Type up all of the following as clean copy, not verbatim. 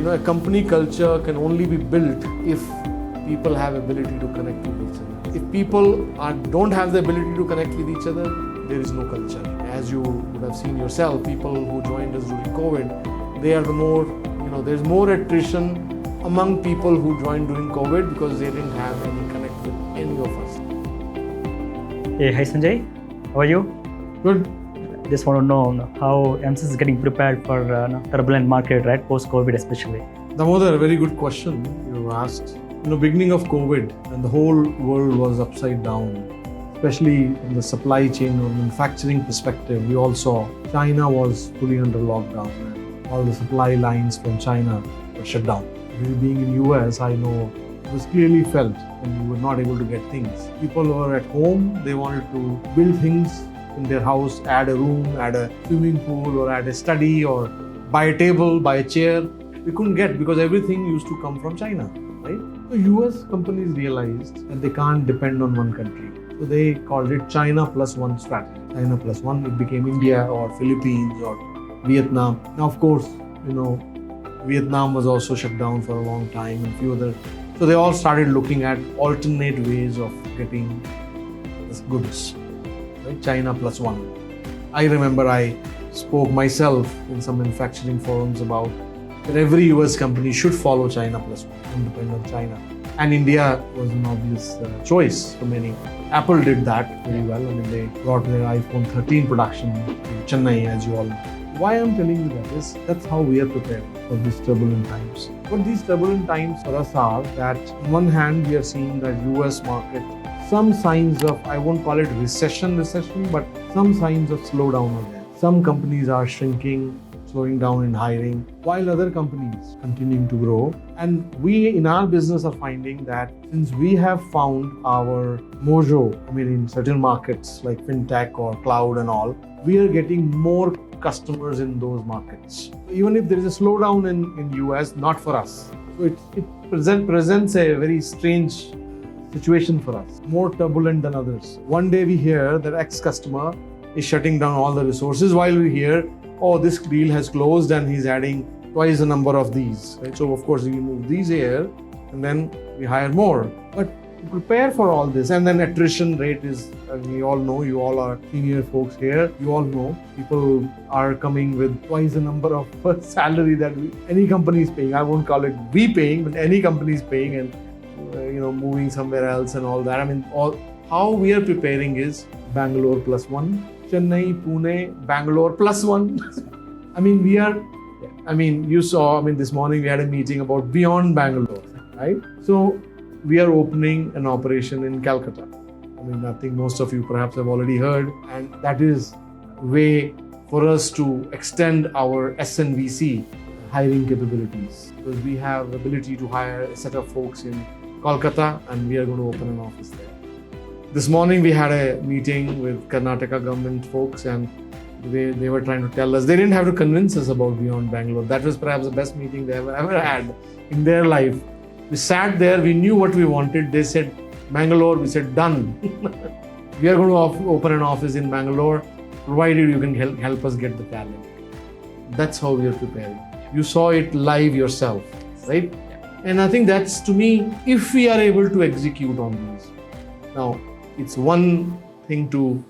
A company culture can only be built if people have ability to connect with each other. If people don't have the ability to connect with each other, there is no culture. As you would have seen yourself, people who joined us during COVID, they are the more, there's more attrition among people who joined during COVID because they didn't have any connect with any of us. Hey, hi Sanjay, how are you? Good. Just want to know how MCS is getting prepared for turbulent market, right? Post-COVID especially. Damodar, a very good question you asked. Beginning of COVID and the whole world was upside down, especially in the supply chain or manufacturing perspective. We all saw China was fully under lockdown and all the supply lines from China were shut down. Being in US, I know it was clearly felt when we were not able to get things. People were at home, they wanted to build things in their house, add a room, add a swimming pool or add a study or buy a table, buy a chair. We couldn't get because everything used to come from China, right? So US companies realized that they can't depend on one country. So they called it China plus one strategy. China plus one, it became India or Philippines or Vietnam. Now, of course, Vietnam was also shut down for a long time and a few other. So they all started looking at alternate ways of getting these goods. Right? China plus one. I remember I spoke myself in some manufacturing forums about that every US company should follow China plus one and depend on China. And India was an obvious choice for many. Apple did that very well. They brought their iPhone 13 production to Chennai, as you all know. Why I'm telling you that is, that's how we are prepared for these turbulent times. But these turbulent times for us are that on one hand, we are seeing that US market some signs of, I won't call it recession, but some signs of slowdown are there. Some companies are shrinking, slowing down in hiring, while other companies continuing to grow. And we in our business are finding that since we have found our mojo, in certain markets like fintech or cloud and all, we are getting more customers in those markets. Even if there is a slowdown in US, not for us. So it presents a very strange situation for us, more turbulent than others. One day we hear that X customer is shutting down all the resources, while we hear, oh, this deal has closed and he's adding twice the number of these. Right? So of course we move these here and then we hire more. But to prepare for all this, and then attrition rate is, as we all know, you all are senior folks here, you all know, people are coming with twice the number of salary that any company is paying. I won't call it we paying, but any company is paying, and moving somewhere else and all that. How we are preparing is Bangalore plus one, Chennai, Pune, Bangalore plus one. You saw, this morning we had a meeting about beyond Bangalore, right? So we are opening an operation in Calcutta. I think most of you perhaps have already heard, and that is a way for us to extend our SNVC hiring capabilities, because we have ability to hire a set of folks in Kolkata, and we are going to open an office there. This morning we had a meeting with Karnataka government folks, and they were trying to tell us, they didn't have to convince us about Beyond Bangalore. That was perhaps the best meeting they ever had in their life. We sat there, we knew what we wanted. They said Bangalore, we said done. We are going to open an office in Bangalore, provided you can help us get the talent. That's how we are preparing. You saw it live yourself, right? And I think that's, to me, if we are able to execute on these. Now, it's one thing to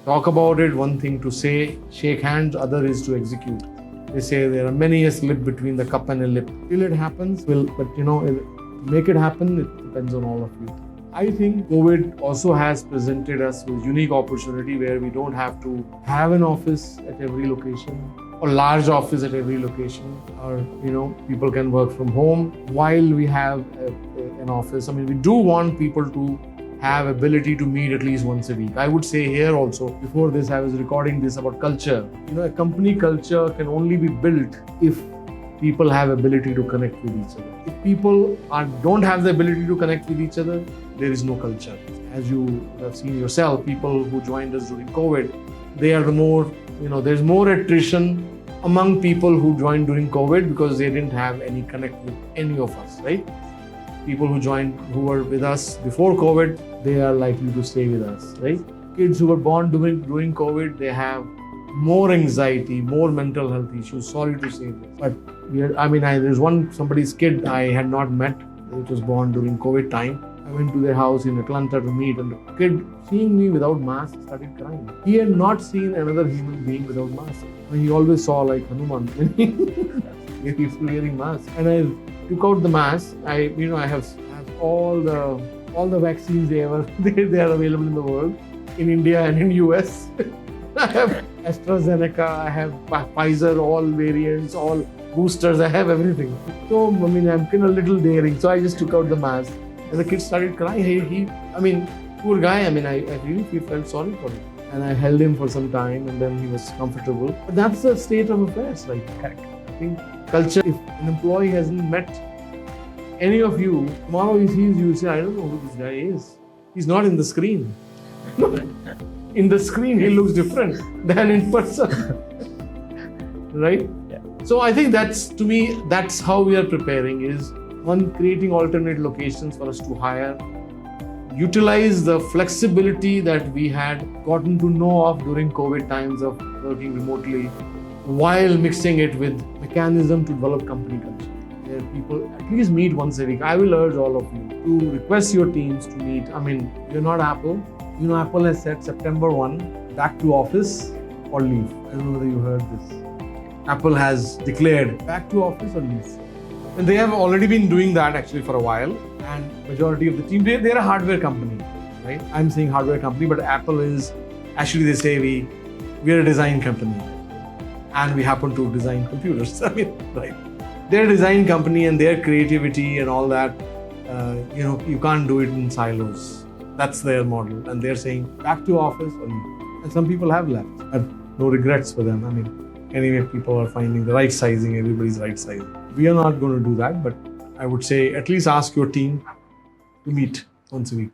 talk about it, one thing to say, shake hands, other is to execute. They say there are many a slip between the cup and a lip. Till it happens, to make it happen, it depends on all of you. I think COVID also has presented us with unique opportunity where we don't have to have an office at every location, or large office at every location, or people can work from home while we have an office. We do want people to have ability to meet at least once a week. I would say here also, before this I was recording this about culture. A company culture can only be built if people have ability to connect with each other. If people don't have the ability to connect with each other, there is no culture. As you have seen yourself, people who joined us during COVID, they are the more, there's more attrition among people who joined during COVID because they didn't have any connect with any of us, right? People who were with us before COVID, they are likely to stay with us, right? Kids who were born during COVID, they have more anxiety, more mental health issues. Sorry to say this, but there's somebody's kid I had not met. It was born during COVID time. I went to their house in Atlanta to meet, and the kid, seeing me without mask, started crying. He had not seen another human being without mask. And he always saw like Hanuman when he's wearing mask. And I took out the mask. I have all the vaccines they are available in the world, in India and in US. I have AstraZeneca, I have Pfizer, all variants, all boosters. I have everything. So I'm kind of a little daring. So I just took out the mask. And the kid started crying. Poor guy. I really felt sorry for him. And I held him for some time, and then he was comfortable. But that's the state of affairs, right? Correct. I think culture, if an employee hasn't met any of you, tomorrow he sees you, say, I don't know who this guy is. He's not in the screen. In the screen, he looks different than in person. Right? Yeah. So I think that's how we are preparing, is one, creating alternate locations for us to hire, utilize the flexibility that we had gotten to know of during COVID times of working remotely, while mixing it with mechanism to develop company culture, where people at least meet once a week. I will urge all of you to request your teams to meet. You're not Apple. Apple has said September 1, back to office or leave. I don't know whether you heard this. Apple has declared back to office or leave. And they have already been doing that actually for a while. And majority of the team, they're a hardware company, right? I'm saying hardware company, but Apple is, actually they say we're a design company. And we happen to design computers. Right? They're a design company, and their creativity and all that, you can't do it in silos. That's their model. And they're saying back to office or leave. And some people have left. And no regrets for them. Anyway, people are finding the right sizing, everybody's right sizing. We are not going to do that, but I would say at least ask your team to meet once a week.